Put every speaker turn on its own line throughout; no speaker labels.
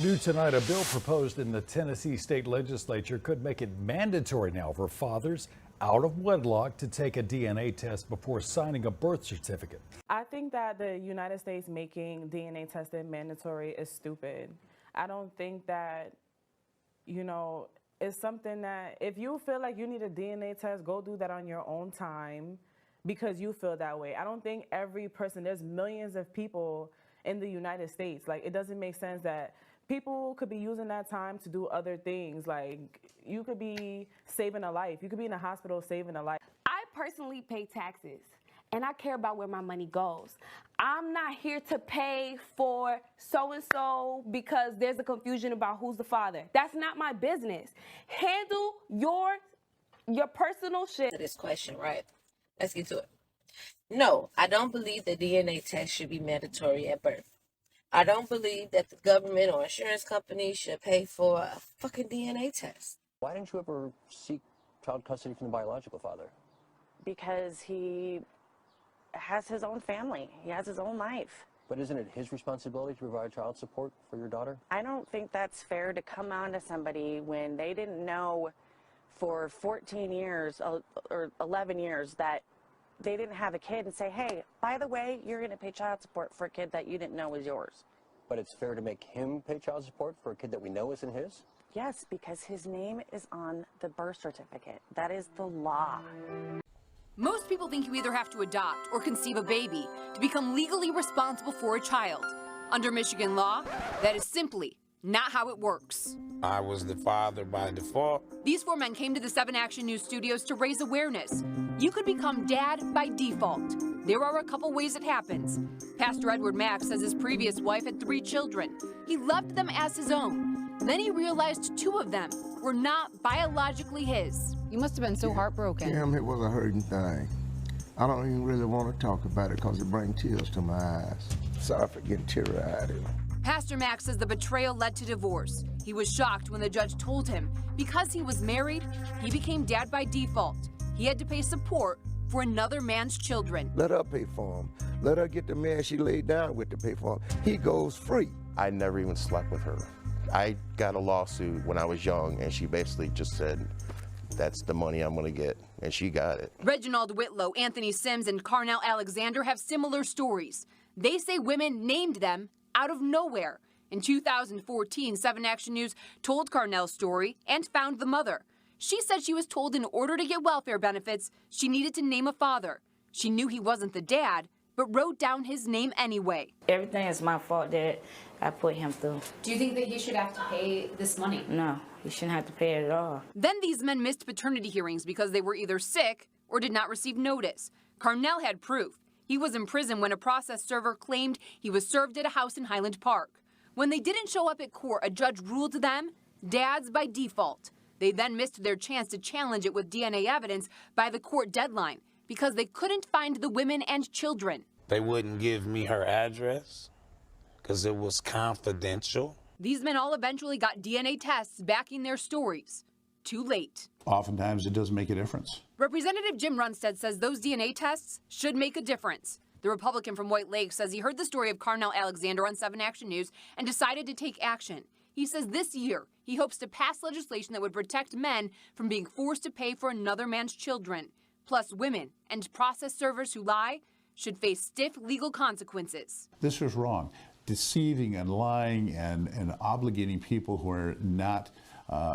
New tonight, a bill proposed in the Tennessee state legislature could make it mandatory now for fathers out of wedlock to take a DNA test before signing a birth certificate.
I think that the United States making DNA testing mandatory is stupid. I don't think that, it's something that if you feel like you need a DNA test, go do that on your own time because you feel that way. I don't think every person, there's millions of people in the United States. Like, it doesn't make sense that people could be using that time to do other things. Like, you could be saving a life. You could be in a hospital saving a life.
I personally pay taxes, and I care about where my money goes. I'm not here to pay for so-and-so because there's a confusion about who's the father. That's not my business. Handle your personal shit.
This question, right? Let's get to it. No, I don't believe the DNA test should be mandatory at birth. I don't believe that the government or insurance companies should pay for a fucking DNA test.
Why didn't you ever seek child custody from the biological father?
Because he has his own family. He has his own life.
But isn't it his responsibility to provide child support for your daughter?
I don't think that's fair to come on to somebody when they didn't know for 14 years or 11 years that they didn't have a kid and say, hey, by the way, you're going to pay child support for a kid that you didn't know was yours.
But it's fair to make him pay child support for a kid that we know isn't his?
Yes, because his name is on the birth certificate. That is the law.
Most people think you either have to adopt or conceive a baby to become legally responsible for a child. Under Michigan law, that is simply not how it works.
I was the father by default.
These four men came to the 7 Action News studios to raise awareness. You could become dad by default. There are a couple ways it happens. Pastor Edward Mack says his previous wife had 3 children. He loved them as his own. Then he realized 2 of them were not biologically his.
You must have been so heartbroken.
Damn, it was a hurting thing. I don't even really want to talk about it because it brings tears to my eyes. Sorry for getting teary-eyed.
Pastor Mack says the betrayal led to divorce. He was shocked when the judge told him because he was married, he became dad by default. He had to pay support for another man's children.
Let her pay for him. Let her get the man she laid down with to pay for him. He goes free.
I never even slept with her. I got a lawsuit when I was young, and she basically just said, that's the money I'm going to get, and she got it.
Reginald Whitlow, Anthony Sims, and Carnell Alexander have similar stories. They say women named them out of nowhere. In 2014, 7 Action News told Carnell's story and found the mother. She said she was told in order to get welfare benefits, she needed to name a father. She knew he wasn't the dad, but wrote down his name anyway.
Everything is my fault that I put him through.
Do you think that he should have to pay this money?
No, he shouldn't have to pay it at all.
Then these men missed paternity hearings because they were either sick or did not receive notice. Carnell had proof. He was in prison when a process server claimed he was served at a house in Highland Park. When they didn't show up at court, a judge ruled them dads by default. They then missed their chance to challenge it with DNA evidence by the court deadline because they couldn't find the women and children.
They wouldn't give me her address because it was confidential.
These men all eventually got DNA tests backing their stories. Too late.
Oftentimes it does make a difference.
Representative Jim Runstead says those DNA tests should make a difference. The Republican from White Lake says he heard the story of Carnell Alexander on 7 Action News and decided to take action. He says this year he hopes to pass legislation that would protect men from being forced to pay for another man's children. Plus, women and process servers who lie should face stiff legal consequences.
This is wrong. Deceiving and lying and obligating people who are not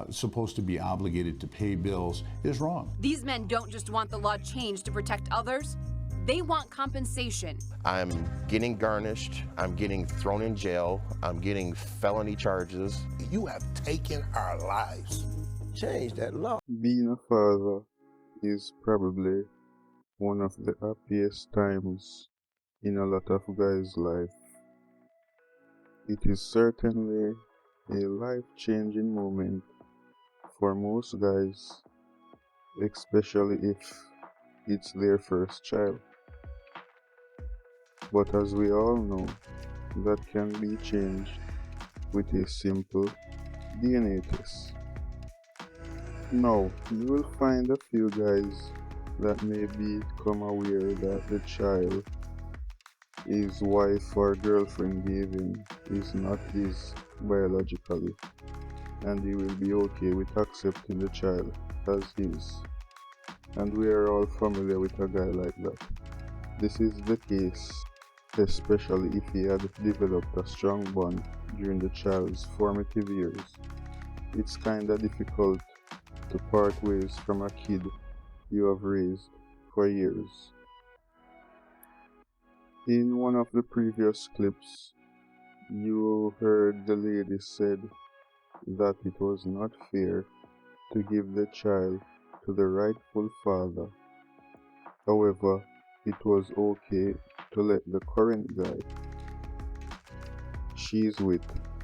supposed to be obligated to pay bills is wrong.
These men don't just want the law changed to protect others. They want compensation.
I'm getting garnished. I'm getting thrown in jail. I'm getting felony charges.
You have taken our lives. Change that law.
Being a father is probably one of the happiest times in a lot of guys' life. It is certainly a life-changing moment for most guys, especially if it's their first child. But as we all know, that can be changed with a simple DNA test. Now, you will find a few guys that may become aware that the child his wife or girlfriend gave him is not his biologically, and he will be okay with accepting the child as his. And we are all familiar with a guy like that. This is the case, especially if he had developed a strong bond during the child's formative years. It's kinda difficult to part ways from a kid you have raised for years. In one of the previous clips, you heard the lady said that it was not fair to give the child to the rightful father. However, it was okay to let the current guy she's with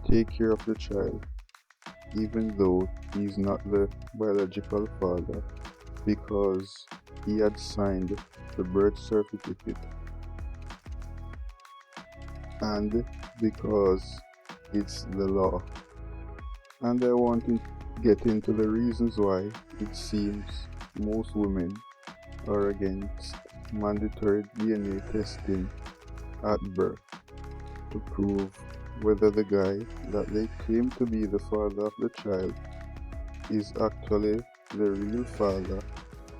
take care of the child, even though he's not the biological father, because he had signed the birth certificate and because it's the law. And I want to get into the reasons why it seems most women are against mandatory DNA testing at birth to prove whether the guy that they claim to be the father of the child is actually the real father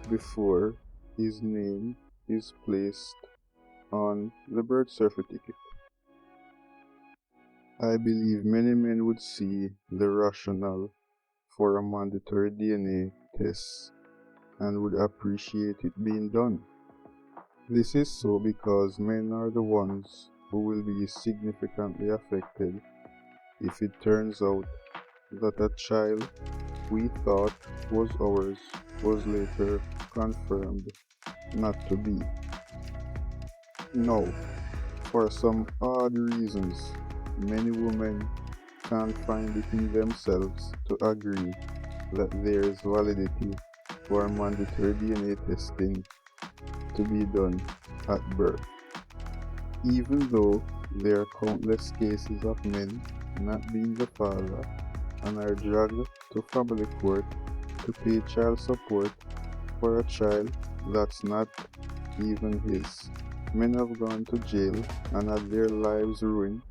before his name is placed on the birth certificate. I believe many men would see the rationale for a mandatory DNA test and would appreciate it being done. This is so because men are the ones who will be significantly affected if it turns out that a child we thought was ours was later confirmed not to be. Now, for some odd reasons, many women can't find it in themselves to agree that there is validity for mandatory DNA testing to be done at birth, even though there are countless cases of men not being the father and are dragged to family court to pay child support for a child that's not even his. Men have gone to jail and had their lives ruined,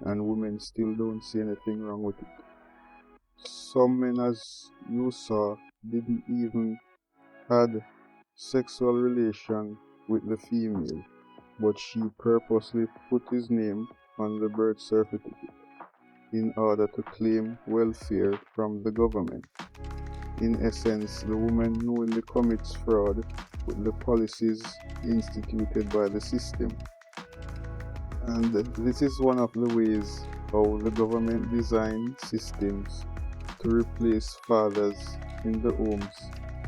and women still don't see anything wrong with it. Some men, as you saw, didn't even had sexual relation with the female, but she purposely put his name on the birth certificate in order to claim welfare from the government. In essence, the woman knowingly commits fraud with the policies instituted by the system. And this is one of the ways how the government designed systems to replace fathers in the homes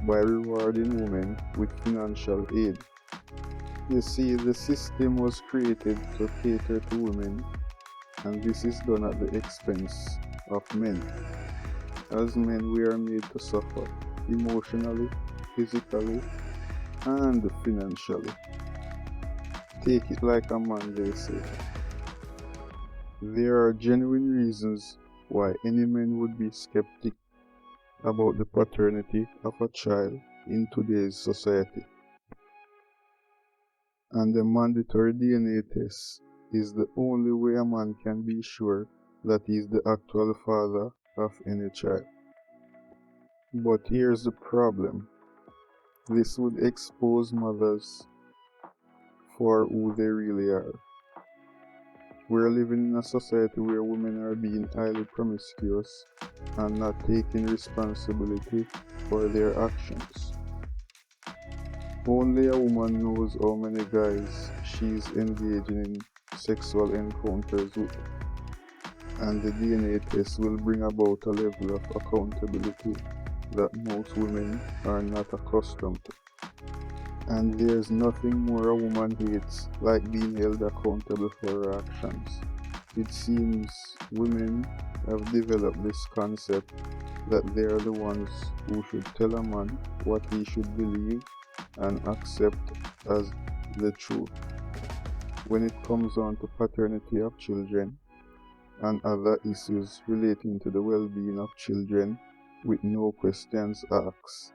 by rewarding women with financial aid. You see, the system was created to cater to women, and this is done at the expense of men. As men, we are made to suffer emotionally, physically, and financially. Take it like a man, they say. There are genuine reasons why any man would be skeptic about the paternity of a child in today's society. And the mandatory DNA test is the only way a man can be sure that he is the actual father of any child. But here's the problem. This would expose mothers for who they really are. We're living in a society where women are being highly promiscuous and not taking responsibility for their actions. Only a woman knows how many guys she's engaging in sexual encounters with, and the DNA test will bring about a level of accountability that most women are not accustomed to. And there's nothing more a woman hates like being held accountable for her actions. It seems women have developed this concept that they are the ones who should tell a man what he should believe and accept as the truth when it comes on to paternity of children and other issues relating to the well-being of children with no questions asked.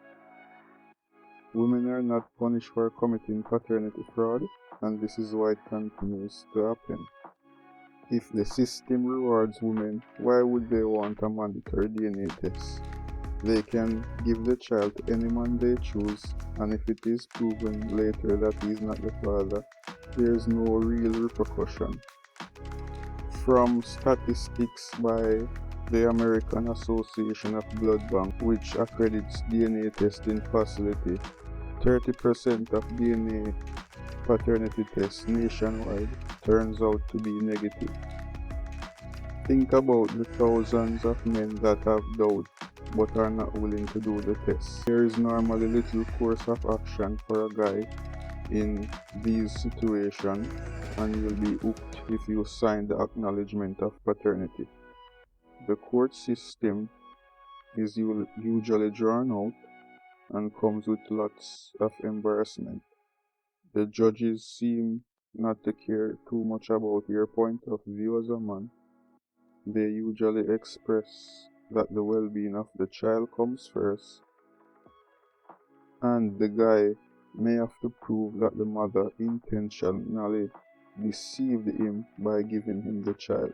Women are not punished for committing paternity fraud, and this is why it continues to happen. If the system rewards women, why would they want a mandatory DNA test? They can give the child to any man they choose, and if it is proven later that he is not the father, there is no real repercussion. From statistics by the American Association of Blood Bank, which accredits DNA testing facility, 30% of DNA paternity tests nationwide turns out to be negative. Think about the thousands of men that have doubt but are not willing to do the test. There is normally little course of action for a guy in these situations, and you'll be hooked if you sign the acknowledgement of paternity. The court system is usually drawn out and comes with lots of embarrassment. The judges seem not to care too much about your point of view as a man. They usually express that the well-being of the child comes first, and the guy may have to prove that the mother intentionally deceived him by giving him the child.